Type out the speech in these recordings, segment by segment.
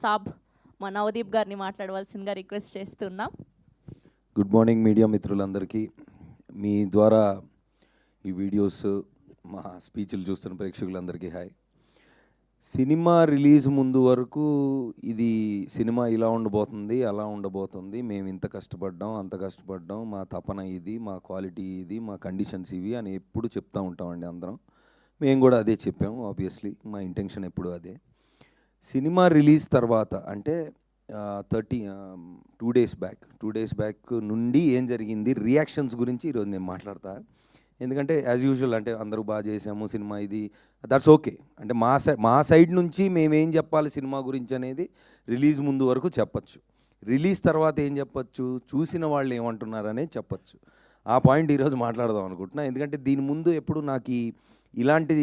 సాబ్ మా నవదీప్ గారిని మాట్లాడవలసిందిగా రిక్వెస్ట్ చేస్తున్నాం. గుడ్ మార్నింగ్ మీడియా మిత్రులందరికీ. మీ ద్వారా ఈ వీడియోస్ మా స్పీచ్లు చూస్తున్న ప్రేక్షకులందరికీ హాయ్. సినిమా రిలీజ్ ముందు వరకు ఇది సినిమా ఇలా ఉండబోతుంది, అలా ఉండబోతుంది, మేము ఇంత కష్టపడ్డాం, అంత కష్టపడ్డాం, మా తపన ఇది, మా క్వాలిటీ ఇది, మా కండిషన్స్ ఇవి అని ఎప్పుడు చెప్తూ ఉంటామండి అందరం. మేము కూడా అదే చెప్పాము. ఆబ్వియస్లీ మా ఇంటెన్షన్ ఎప్పుడు అదే. సినిమా రిలీజ్ తర్వాత అంటే 2 డేస్ బ్యాక్ నుండి ఏం జరిగింది, రియాక్షన్స్ గురించి ఈరోజు నేను మాట్లాడతా. ఎందుకంటే యాజ్ యూజువల్ అంటే అందరూ బాగా చేసాము సినిమా, ఇది దట్స్ ఓకే. అంటే మా సైడ్ నుంచి మేమేం చెప్పాలి సినిమా గురించి అనేది రిలీజ్ ముందు వరకు చెప్పచ్చు. రిలీజ్ తర్వాత ఏం చెప్పచ్చు, చూసిన వాళ్ళు ఏమంటున్నారు అనేది చెప్పచ్చు. ఆ పాయింట్ ఈరోజు మాట్లాడదాం అనుకుంటున్నా. ఎందుకంటే దీని ముందు ఎప్పుడు నాకు ఇలాంటి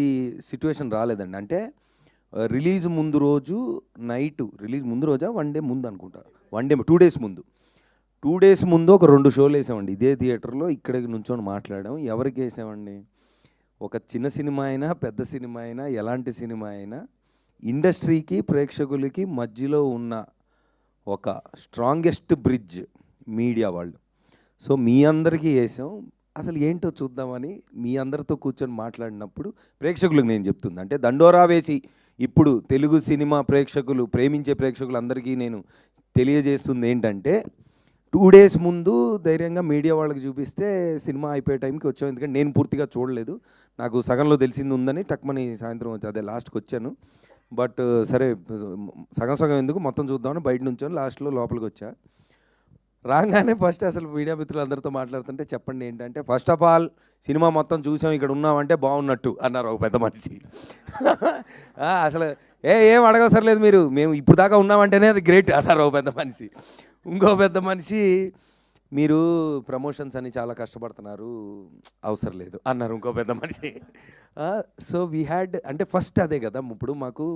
సిచ్యువేషన్ రాలేదండి. అంటే రిలీజ్ ముందు రోజు నైటు, రిలీజ్ ముందు రోజా 1 డే ముందు అనుకుంటా, 2 డేస్ ముందు 2 డేస్ ముందు ఒక 2 షోలు వేసామండి ఇదే థియేటర్లో. ఇక్కడికి నుంచొని మాట్లాడాం. ఎవరికి వేసామండి, ఒక చిన్న సినిమా అయినా పెద్ద సినిమా అయినా ఎలాంటి సినిమా అయినా ఇండస్ట్రీకి ప్రేక్షకులకి మధ్యలో ఉన్న ఒక స్ట్రాంగెస్ట్ బ్రిడ్జ్ మీడియా వాళ్ళు. సో మీ అందరికీ వేసాం. అసలు ఏంటో చూద్దామని మీ అందరితో కూర్చొని మాట్లాడినప్పుడు ప్రేక్షకులకు నేను చెప్తుంది, అంటే దండోరా వేసి ఇప్పుడు తెలుగు సినిమా ప్రేక్షకులు, ప్రేమించే ప్రేక్షకులందరికీ నేను తెలియజేస్తుంది ఏంటంటే 2 డేస్ ముందు ధైర్యంగా మీడియా వాళ్ళకి చూపిస్తే సినిమా అయిపోయే టైంకి వచ్చాం. ఎందుకంటే నేను పూర్తిగా చూడలేదు, నాకు సగంలో తెలిసింది ఉందని టక్మని సాయంత్రం అదే లాస్ట్కి వచ్చాను. బట్ సరే సగం ఎందుకు మొత్తం చూద్దామని బయట నుంచొని లాస్ట్లో లోపలికి వచ్చా. రాగానే ఫస్ట్ అసలు మీడియా మిత్రులందరితో మాట్లాడుతుంటే చెప్పండి ఏంటంటే, ఫస్ట్ ఆఫ్ ఆల్ సినిమా మొత్తం చూసాం, ఇక్కడ ఉన్నామంటే బాగున్నట్టు అన్నారు ఒక పెద్ద మనిషి. అసలు ఏం అడగవసరం లేదు, మేము ఇప్పుడు దాకా ఉన్నామంటేనే అది గ్రేట్ అన్నారు ఒక పెద్ద మనిషి. ఇంకో పెద్ద మనిషి, మీరు ప్రమోషన్స్ అని చాలా కష్టపడుతున్నారు, అవసరం లేదు అన్నారు ఇంకో పెద్ద మనిషి. సో వీ హ్యాడ్, అంటే ఫస్ట్ అదే కదా, ఇప్పుడు మాకు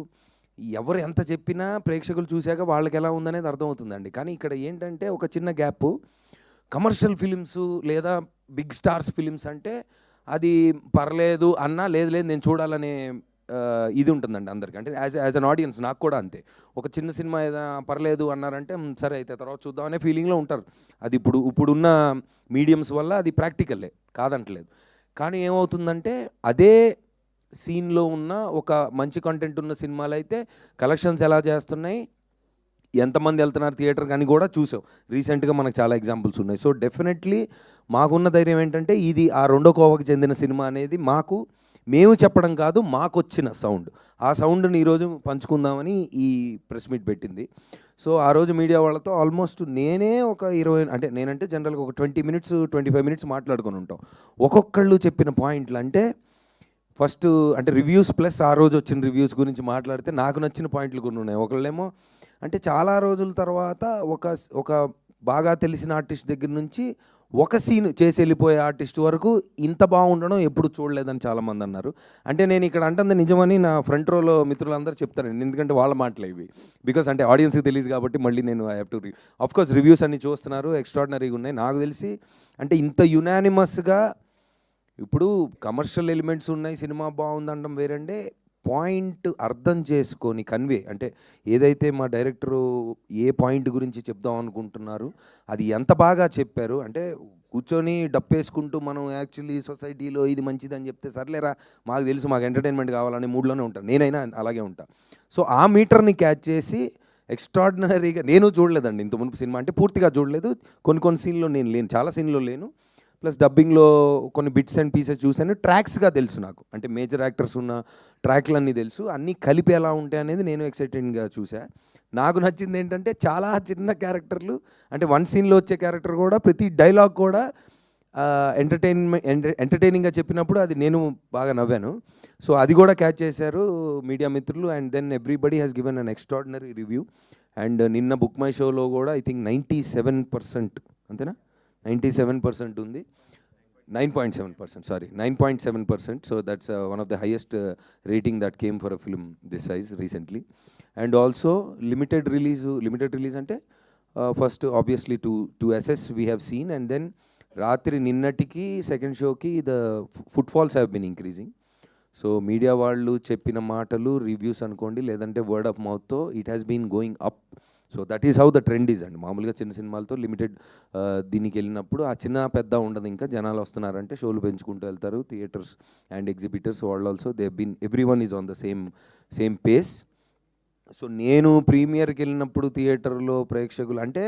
ఎవరు ఎంత చెప్పినా ప్రేక్షకులు చూశాక వాళ్ళకి ఎలా ఉందనేది అర్థమవుతుందండి. కానీ ఇక్కడ ఏంటంటే ఒక చిన్న గ్యాప్. కమర్షియల్ ఫిలిమ్స్ లేదా బిగ్ స్టార్స్ ఫిలిమ్స్ అంటే అది పర్లేదు అన్నా, లేదు నేను చూడాలనే ఇది ఉంటుందండి అందరికీ. అంటే యాజ్ అన్ ఆడియన్స్ నాకు కూడా అంతే. ఒక చిన్న సినిమా ఏదైనా పర్లేదు అన్నారంటే సరే అయితే తర్వాత చూద్దాం అనే ఫీలింగ్లో ఉంటారు. అది ఇప్పుడున్న మీడియంస్ వల్ల అది ప్రాక్టికల్లే, కాదంటలేదు. కానీ ఏమవుతుందంటే అదే సీన్లో ఉన్న ఒక మంచి కంటెంట్ ఉన్న సినిమాలు అయితే కలెక్షన్స్ ఎలా చేస్తున్నాయి, ఎంతమంది వెళ్తున్నారు థియేటర్కి అని కూడా చూసాం. రీసెంట్గా మనకు చాలా ఎగ్జాంపుల్స్ ఉన్నాయి. సో డెఫినెట్లీ మాకున్న ధైర్యం ఏంటంటే ఇది ఆ రెండో కోవకి చెందిన సినిమా అనేది మేము చెప్పడం కాదు, మాకు వచ్చిన సౌండ్. ఆ సౌండ్ని ఈరోజు పంచుకుందామని ఈ ప్రెస్ మీట్ పెట్టింది. సో ఆ రోజు మీడియా వాళ్ళతో ఆల్మోస్ట్ నేనే ఒక 20, అంటే నేనంటే జనరల్గా ఒక 20 minutes 25 minutes మాట్లాడుకొని ఉంటాం. ఒక్కొక్కళ్ళు చెప్పిన పాయింట్లు, అంటే ఫస్ట్ అంటే రివ్యూస్ ప్లస్ ఆ రోజు వచ్చిన రివ్యూస్ గురించి మాట్లాడితే నాకు నచ్చిన పాయింట్లు కొన్ని ఉన్నాయి. ఒకళ్ళేమో అంటే చాలా రోజుల తర్వాత ఒక బాగా తెలిసిన ఆర్టిస్ట్ దగ్గర నుంచి ఒక సీన్ చేసి వెళ్ళిపోయే ఆర్టిస్ట్ వరకు ఇంత బాగుండడం ఎప్పుడు చూడలేదని చాలామంది అన్నారు. అంటే నేను ఇక్కడ అంటుంది నిజమని నా ఫ్రంట్ రోలో మిత్రులందరూ చెప్తారండి, ఎందుకంటే వాళ్ళ మాటలు ఇవి. బికాస్ అంటే ఆడియన్స్కి తెలియదు కాబట్టి మళ్ళీ నేను I have to of course reviews అన్ని చూస్తున్నారు, ఎక్స్ట్రాడినరీగా ఉన్నాయి. నాకు తెలిసి అంటే ఇంత యునానిమస్గా ఇప్పుడు కమర్షియల్ ఎలిమెంట్స్ ఉన్నాయి, సినిమా బాగుందనడం వేరండే, పాయింట్ అర్థం చేసుకొని కన్వే, అంటే ఏదైతే మా డైరెక్టరు ఏ పాయింట్ గురించి చెప్దాం అనుకుంటున్నారు అది ఎంత బాగా చెప్పారు. అంటే కూర్చొని డప్పేసుకుంటూ మనం యాక్చువల్లీ సొసైటీలో ఇది మంచిదని చెప్తే సర్లేరా మాకు తెలుసు, మాకు ఎంటర్టైన్మెంట్ కావాలనే మూడ్లోనే ఉంటాను, నేనైనా అలాగే ఉంటాను. సో ఆ మీటర్ని క్యాచ్ చేసి ఎక్స్ట్రాడినరీగా, నేను చూడలేదండి ఇంత మునుపు సినిమా, అంటే పూర్తిగా చూడలేదు, కొన్ని సీన్లో నేను లేను, చాలా సీన్లో లేను, ప్లస్ డబ్బింగ్లో కొన్ని బిట్స్ అండ్ పీసెస్ చూశాను. ట్రాక్స్గా తెలుసు నాకు, అంటే మేజర్ యాక్టర్స్ ఉన్న ట్రాక్లన్నీ తెలుసు, అన్నీ కలిపి ఎలా ఉంటాయి అనేది నేను ఎక్సైటెడ్గా చూసా. నాకు నచ్చింది ఏంటంటే చాలా చిన్న క్యారెక్టర్లు, అంటే 1 సీన్లో వచ్చే క్యారెక్టర్ కూడా ప్రతి డైలాగ్ కూడా ఎంటర్టైనింగ్గా చెప్పినప్పుడు అది నేను బాగా నవ్వాను. సో అది కూడా క్యాచ్ చేశారు మీడియా మిత్రులు. And then everybody has given an extraordinary review. And నిన్న బుక్ మై షోలో కూడా ఐ థింక్ 97%, అంతేనా, 97% ఉంది, 9.7%, sorry, 9.7%. So that's one of the highest rating that came for a film this size recently. And also limited release ante first obviously to assess we have seen, and then రాత్రి నిన్నటికి second షోకి the footfalls have been increasing. So media వాళ్ళు చెప్పిన మాటలు reviews అనుకోండి, లేదంటే word of మౌత్తో it has been going up. So that is how the trend is అండి. మామూలుగా చిన్న సినిమాలతో లిమిటెడ్ దీనికి వెళ్ళినప్పుడు ఆ చిన్న పెద్ద ఉండదు, ఇంకా జనాలు వస్తున్నారంటే షోలు పెంచుకుంటూ వెళ్తారు. థియేటర్స్ అండ్ ఎగ్జిబిటర్స్ వాళ్ళు also they been every one is on the same pace. So నేను ప్రీమియర్కి వెళ్ళినప్పుడు థియేటర్లో ప్రేక్షకులు అంటే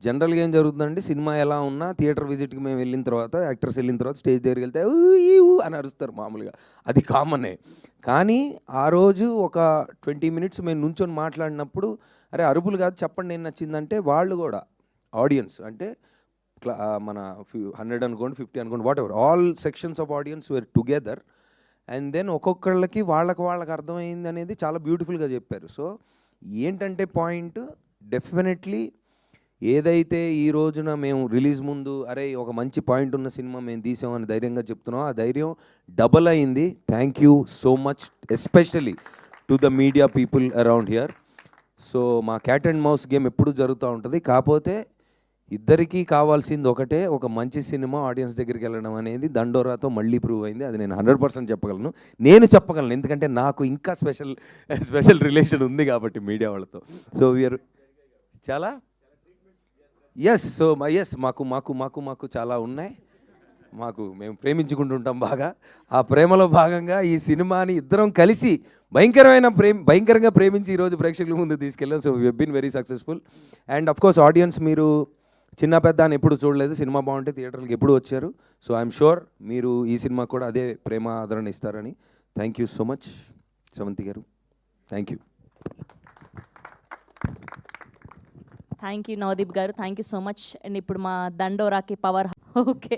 జనరల్గా ఏం జరుగుతుందంటే, సినిమా ఎలా ఉన్నా థియేటర్ విజిట్కి మేము వెళ్ళిన తర్వాత, యాక్టర్స్ వెళ్ళిన తర్వాత స్టేజ్ దగ్గరికి వెళ్తే ఊ అని అరుస్తారు మామూలుగా, అది కామనే. కానీ ఆ రోజు ఒక 20 minutes మేము నుంచొని మాట్లాడినప్పుడు, అరే అరుపులు కాదు చెప్పండి ఏం నచ్చిందంటే, వాళ్ళు కూడా ఆడియన్స్ అంటే మన 100 అనుకోండి, 50 అనుకోండి, whatever, all sections of audience were together. And then ఒక్కొక్కళ్ళకి వాళ్ళకి అర్థమైంది అనేది చాలా బ్యూటిఫుల్గా చెప్పారు. సో ఏంటంటే పాయింట్, డెఫినెట్లీ ఏదైతే ఈ రోజున మేము రిలీజ్ ముందు అరే ఒక మంచి పాయింట్ ఉన్న సినిమా మేము తీసామని ధైర్యంగా చెప్తున్నాం, ఆ ధైర్యం డబల్ అయింది. Thank you so much, especially to the media people around here. So మా క్యాట్ అండ్ మౌస్ గేమ్ ఎప్పుడు జరుగుతూ ఉంటుంది, కాకపోతే ఇద్దరికీ కావాల్సింది ఒకటే, ఒక మంచి సినిమా ఆడియన్స్ దగ్గరికి వెళ్ళడం అనేది దండోరాతో మళ్ళీ ప్రూవ్ అయింది. అది నేను 100% చెప్పగలను, ఎందుకంటే నాకు ఇంకా స్పెషల్ రిలేషన్ ఉంది కాబట్టి మీడియా వాళ్ళతో. సో వీఆర్ చాలా మాకు చాలా ఉన్నాయి. మేము ప్రేమించుకుంటుంటాం బాగా. ఆ ప్రేమలో భాగంగా ఈ సినిమాని ఇద్దరం కలిసి భయంకరంగా ప్రేమించి ఈరోజు ప్రేక్షకుల ముందు తీసుకెళ్ళాం. So we been very successful. And of course audience, మీరు చిన్న పెద్ద అని ఎప్పుడు చూడలేదు, సినిమా బాగుంటే థియేటర్కి ఎప్పుడు వచ్చారు. సో ఐఎమ్ షూర్ మీరు ఈ సినిమా కూడా అదే ప్రేమ ఆదరణ ఇస్తారని. Thank you so much Sravanthi garu, thank you. Thank you Navdeep garu, thank you so much. And ఇప్పుడు మా దండోరాకి పవర్. ఓకే,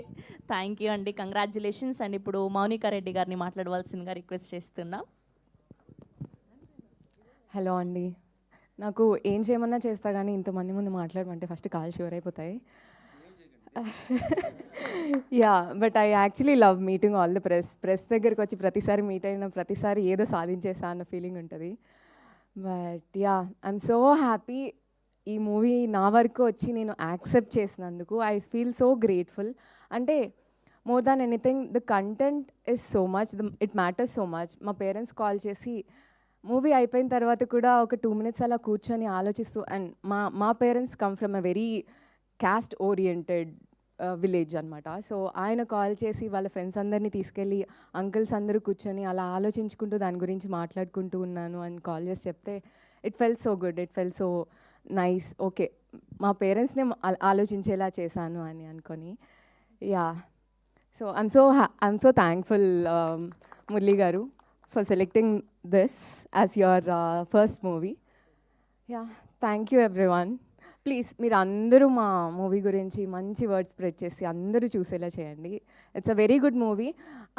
థ్యాంక్ యూ అండి, కంగ్రాచులేషన్స్. అండ్ ఇప్పుడు మౌనికా రెడ్డి గారిని మాట్లాడవలసిందిగా రిక్వెస్ట్ చేస్తున్నాం. హలో అండి, నాకు ఏం చేయమన్నా చేస్తా కానీ ఇంతమంది ముందు మాట్లాడమంటే ఫస్ట్ కాల్ షూర్ అయిపోతాయి. Yeah, but I actually love meeting all the press దగ్గరికి వచ్చి ప్రతిసారి మీట్ అయిన ప్రతిసారి ఏదో సాధించేసా అన్న ఫీలింగ్ ఉంటుంది. But yeah, I'm so happy ఈ మూవీ నా వరకు వచ్చి నేను యాక్సెప్ట్ చేసినందుకు. I feel so grateful. అంటే more than anything the content is so much, it matters so much. మా పేరెంట్స్ కాల్ చేసి మూవీ అయిపోయిన తర్వాత కూడా ఒక 2 minutes అలా కూర్చొని ఆలోచిస్తూ, అండ్ మా parents come from a very caste oriented village అనమాట. సో ఆయన కాల్ చేసి వాళ్ళ ఫ్రెండ్స్ అందరినీ తీసుకెళ్ళి అంకుల్స్ అందరూ కూర్చొని అలా ఆలోచించుకుంటూ దాని గురించి మాట్లాడుకుంటూ ఉన్నాను అని కాల్ చేసి చెప్తే, it felt so good, it felt so nice. Okay, మా పేరెంట్స్ని ఆలోచించేలా చేశాను అని అనుకొని. Yeah, so I'm so thankful Murali garu for selecting this as your first movie. Yeah, thank you everyone. Please మీరు అందరూ మా మూవీ గురించి మంచి వర్డ్స్ స్ప్రెడ్ చేసి అందరూ చూసేలా చేయండి. It's a very good movie.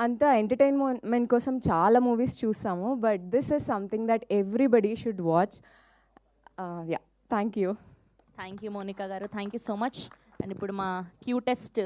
అంతా ఎంటర్టైన్మెంట్ కోసం చాలా మూవీస్ చూస్తాము, but this is something that everybody should watch. Yeah, thank you. Thank you Monika garu, thank you so much. And ఇప్పుడు మా క్యూటెస్ట్